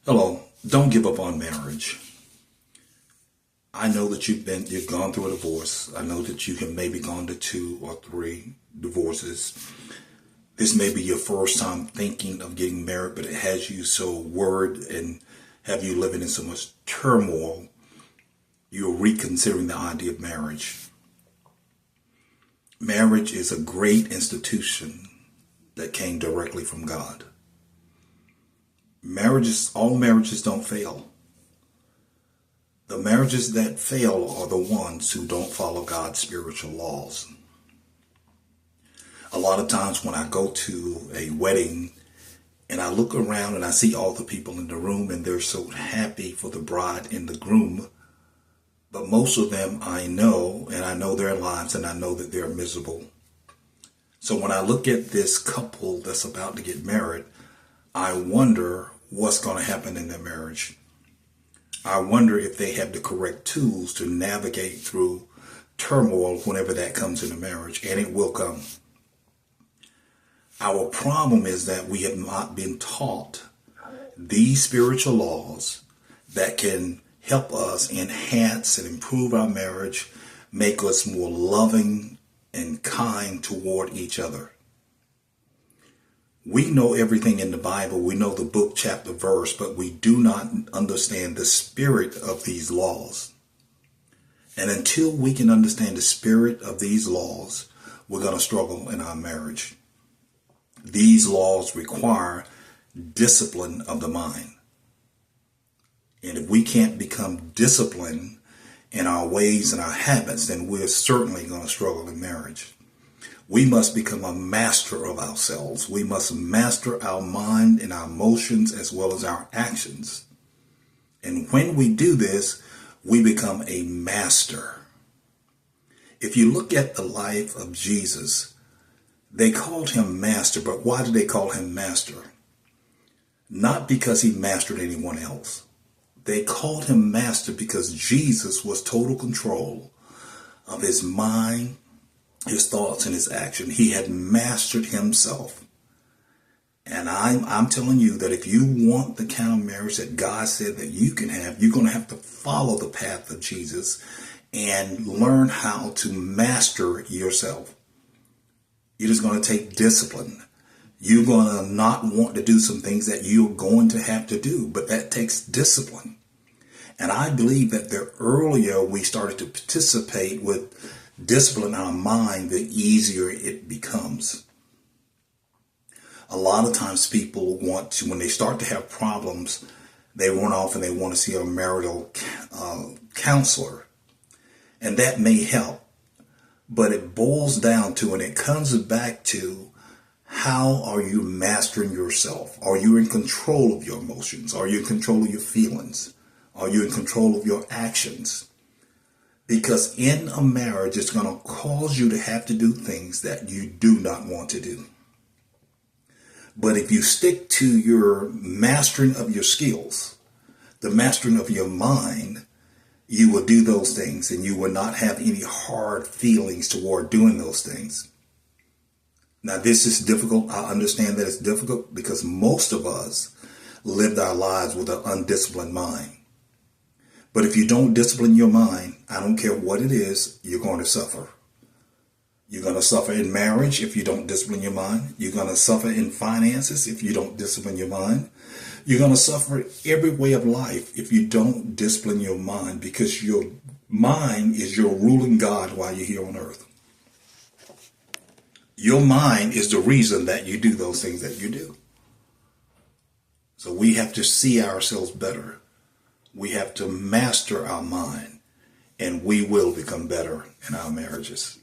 Hello, don't give up on marriage. I know that you've gone through a divorce. I know that you have maybe gone to 2 or 3 divorces. This may be your first time thinking of getting married, but it has you so worried and have you living in so much turmoil, you're reconsidering the idea of marriage. Marriage is a great institution that came directly from God. All marriages don't fail. The marriages that fail are the ones who don't follow God's spiritual laws. A lot of times when I go to a wedding and I look around and I see all the people in the room and they're so happy for the bride and the groom, but most of them I know, and I know their lives, and I know that they're miserable. So when I look at this couple that's about to get married, I wonder what's going to happen in their marriage. I wonder if they have the correct tools to navigate through turmoil whenever that comes in a marriage, and it will come. Our problem is that we have not been taught these spiritual laws that can help us enhance and improve our marriage, make us more loving and kind toward each other. We know everything in the Bible. We know the book, chapter, verse, but we do not understand the spirit of these laws. And until we can understand the spirit of these laws, we're going to struggle in our marriage. These laws require discipline of the mind. And if we can't become disciplined in our ways and our habits, then we're certainly going to struggle in marriage. We must become a master of ourselves. We must master our mind and our emotions as well as our actions. And when we do this, we become a master. If you look at the life of Jesus, they called him master, but why did they call him master? Not because he mastered anyone else. They called him master because Jesus was total control of his mind, his thoughts, and his action. He had mastered himself. And I'm telling you that if you want the kind of marriage that God said that you can have, you're going to have to follow the path of Jesus and learn how to master yourself. It is going to take discipline. You're going to not want to do some things that you're going to have to do, but that takes discipline. And I believe that the earlier we started to participate with discipline in our mind, the easier it becomes. A lot of times people want to, when they start to have problems, they run off and they want to see a marital counselor. And that may help. But it boils down to, and it comes back to, how are you mastering yourself? Are you in control of your emotions? Are you in control of your feelings? Are you in control of your actions? Because in a marriage, it's going to cause you to have to do things that you do not want to do. But if you stick to your mastering of your skills, the mastering of your mind, you will do those things and you will not have any hard feelings toward doing those things. Now, this is difficult. I understand that it's difficult because most of us lived our lives with an undisciplined mind. But if you don't discipline your mind, I don't care what it is, you're going to suffer. You're going to suffer in marriage if you don't discipline your mind. You're going to suffer in finances if you don't discipline your mind. You're going to suffer every way of life if you don't discipline your mind, because your mind is your ruling God while you're here on earth. Your mind is the reason that you do those things that you do. So we have to see ourselves better. We have to master our mind, and we will become better in our marriages.